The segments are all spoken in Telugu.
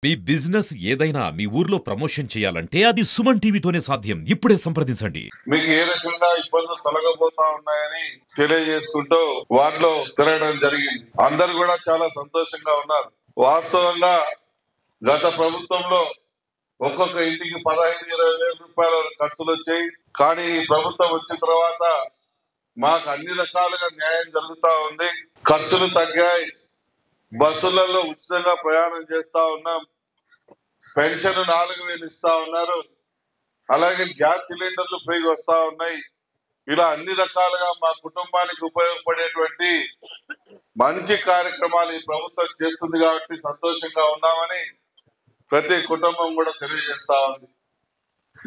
మీ బిజినెస్ ఏదైనా మీ ఊర్లో ప్రమోషన్ చేయాలంటే అది సుమన్ టీవీతోనే సాధ్యం. ఇప్పుడే సంప్రదించండి. మీకు ఏ రకంగా ఇబ్బందులు తొలగబోతా ఉన్నాయని తెలియజేసుకుంటూ వాటిలో తిరగడం జరిగింది. అందరు కూడా చాలా సంతోషంగా ఉన్నారు. వాస్తవంగా గత ప్రభుత్వంలో ఒక్కొక్క ఇంటికి 15-20 వేల రూపాయల ఖర్చులు వచ్చాయి. కానీ ఈ ప్రభుత్వం వచ్చిన తర్వాత మాకు అన్ని రకాలుగా న్యాయం జరుగుతా ఉంది. ఖర్చులు తగ్గాయి. బస్సులలో ఉచితంగా ప్రయాణం చేస్తా ఉన్నాం. పెన్షన్ 4,000 ఇస్తా ఉన్నారు. అలాగే గ్యాస్ సిలిండర్లు ఫ్రీగా వస్తా ఉన్నాయి. ఇలా అన్ని రకాలుగా మా కుటుంబానికి ఉపయోగపడేటువంటి మంచి కార్యక్రమాలు ఈ ప్రభుత్వం చేస్తుంది కాబట్టి సంతోషంగా ఉన్నామని ప్రతి కుటుంబం కూడా తెలియజేస్తా ఉంది.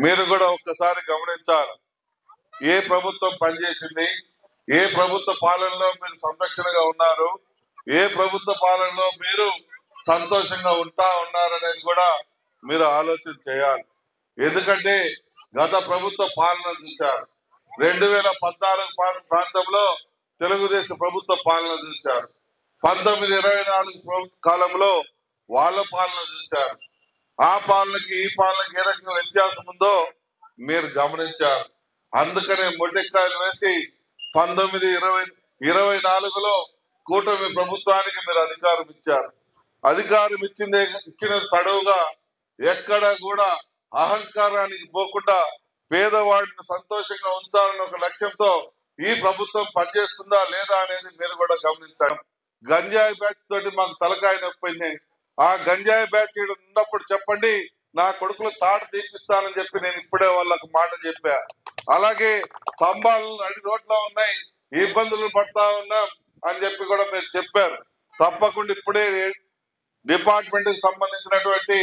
మీరు కూడా ఒక్కసారి గమనించాలి. ఏ ప్రభుత్వం పనిచేసింది, ఏ ప్రభుత్వ పాలనలో మీరు సంరక్షణగా ఉన్నారు, ఏ ప్రభుత్వ పాలనలో మీరు సంతోషంగా ఉన్నారనేది కూడా మీరు ఆలోచన చేయాలి. ఎందుకంటే గత ప్రభుత్వ పాలన చూశారు. 2014 ప్రాంతంలో తెలుగుదేశం ప్రభుత్వ పాలన చూశారు. 19-24 కాలంలో వాళ్ళ పాలన చూశారు. ఆ పాలనకి ఈ పాలనకి ఏ రకంగా వ్యత్యాసం ఉందో మీరు గమనించారు. అందుకనే మొట్టెక్కాయలు వేసి 19-24లో కూటమి ప్రభుత్వానికి మీరు అధికారం ఇచ్చారు. అధికారం ఇచ్చిన తడవుగా ఎక్కడ కూడా అహంకారానికి పోకుండా పేదవాడిని సంతోషంగా ఉంచాలన్న ఒక లక్ష్యంతో ఈ ప్రభుత్వం పనిచేస్తుందా లేదా అనేది మీరు కూడా గమనించారు. గంజాయి బ్యాచ్ తోటి మాకు తలకాయ నొప్పింది. ఆ గంజాయి బ్యాచ్ ఉన్నప్పుడు చెప్పండి, నా కొడుకులు తాట తీపిస్తానని చెప్పి నేను ఇప్పుడే వాళ్ళకు మాట చెప్పా. అలాగే స్తంభాలు నడి రోడ్లో ఉన్నాయి, ఇబ్బందులు పడతా ఉన్నాం అని చెప్పి కూడా మీరు చెప్పారు. తప్పకుండా ఇప్పుడే డిపార్ట్మెంట్ కి సంబంధించినటువంటి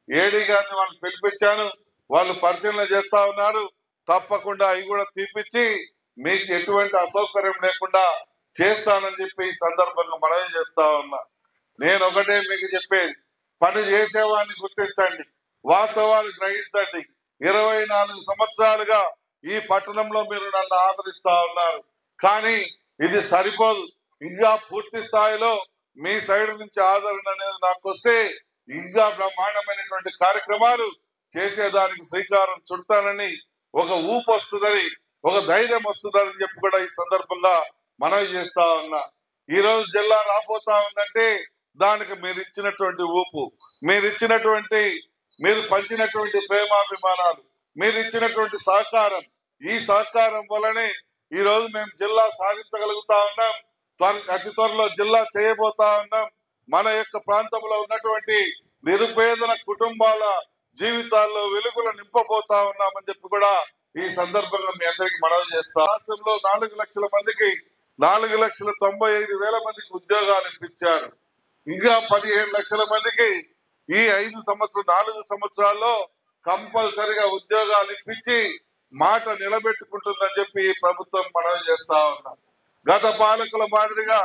ఏడీ గారిని వాళ్ళు పిలిపించాను. వాళ్ళు పరిశీలన చేస్తా ఉన్నారు. తప్పకుండా అవి కూడా తీపిచ్చి మీకు ఎటువంటి అసౌకర్యం లేకుండా చేస్తానని చెప్పి ఈ సందర్భంగా మనవి చేస్తా ఉన్నా. నేను ఒకటే మీకు చెప్పేది, పని చేసేవాడిని గుర్తించండి, వాస్తవాలు గ్రహించండి. 24 సంవత్సరాలుగా ఈ పట్టణంలో మీరు నన్ను ఆదరిస్తా ఉన్నారు. కానీ ఇది సరిపోదు. ఇంకా పూర్తి స్థాయిలో మీ సైడ్ నుంచి ఆదరణ అనేది నాకు వస్తే ఇంకా బ్రహ్మాండమైనటువంటి కార్యక్రమాలు చేసేదానికి శ్రీకారం చుడతానని, ఒక ఊపు వస్తుందని, ఒక ధైర్యం వస్తుందని చెప్పి కూడా ఈ సందర్భంగా మనవి చేస్తా ఉన్నా. ఈ రోజు జిల్లా రాబోతా ఉందంటే దానికి మీరు ఇచ్చినటువంటి ఊపు, మీరు పంచినటువంటి ప్రేమాభిమానాలు, మీరు ఇచ్చినటువంటి సహకారం, ఈ సహకారం వల్లనే ఈ రోజు మేము జిల్లా సాధించగలుగుతా ఉన్నాం. అతి త్వరలో జిల్లా చేయబోతా ఉన్నాం. మన యొక్క ప్రాంతంలో ఉన్నటువంటి నిరుపేదల కుటుంబాల జీవితాల్లో వెలుగులు నింపబోతా ఉన్నామని చెప్పి కూడా ఈ సందర్భంగా మీ అందరికి మనవి చేస్తాం. రాష్ట్రంలో 4 లక్షల మందికి 4,95,000 మందికి ఉద్యోగాలు ఇప్పించారు. ఇంకా 15 లక్షల మందికి ఈ 4 సంవత్సరాల్లో కంపల్సరిగా ఉద్యోగాలు ఇప్పించి మాట నిలబెట్టుకుంటుందని చెప్పి ఈ ప్రభుత్వం మనవి చేస్తా ఉన్నాం. గత పాలకుల మాదిరిగా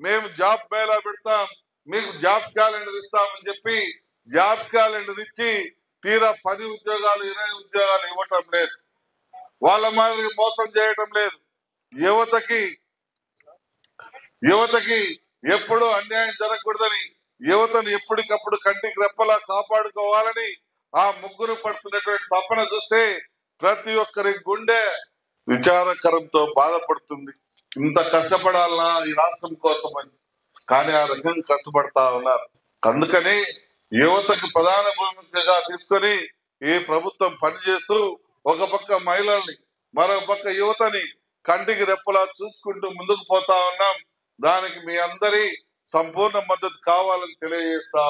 మేము జాబ్ మేళా పెడతాం, మీకు జాబ్ క్యాలెండర్ ఇస్తామని చెప్పి జాబ్ క్యాలెండర్ ఇచ్చి తీరా 10 ఉద్యోగాలు 20 ఉద్యోగాలు ఇవ్వటం లేదు. వాళ్ళ మాదిరి మోసం చేయటం లేదు. యువతకి ఎప్పుడు అన్యాయం జరగకూడదని, యువతను ఎప్పటికప్పుడు కంటికి రెప్పలా కాపాడుకోవాలని ఆ ముగ్గురు పడుతున్నటువంటి తపన చూస్తే ప్రతి ఒక్కరి గుండె విచారకరంతో బాధపడుతుంది. ఇంత కష్టపడాలన్నా ఈ రాష్ట్రం కోసం అని, కానీ ఆ రకంగా కష్టపడతా ఉన్నారు. అందుకని యువతకు ప్రధాన భూమికగా తీసుకొని ఈ ప్రభుత్వం పనిచేస్తూ ఒక పక్క మహిళల్ని, మరొక పక్క యువతని కంటికి రెప్పలా చూసుకుంటూ ముందుకు పోతా ఉన్నాం. దానికి మీ అందరి సంపూర్ణ మద్దతు కావాలని తెలియజేస్తా.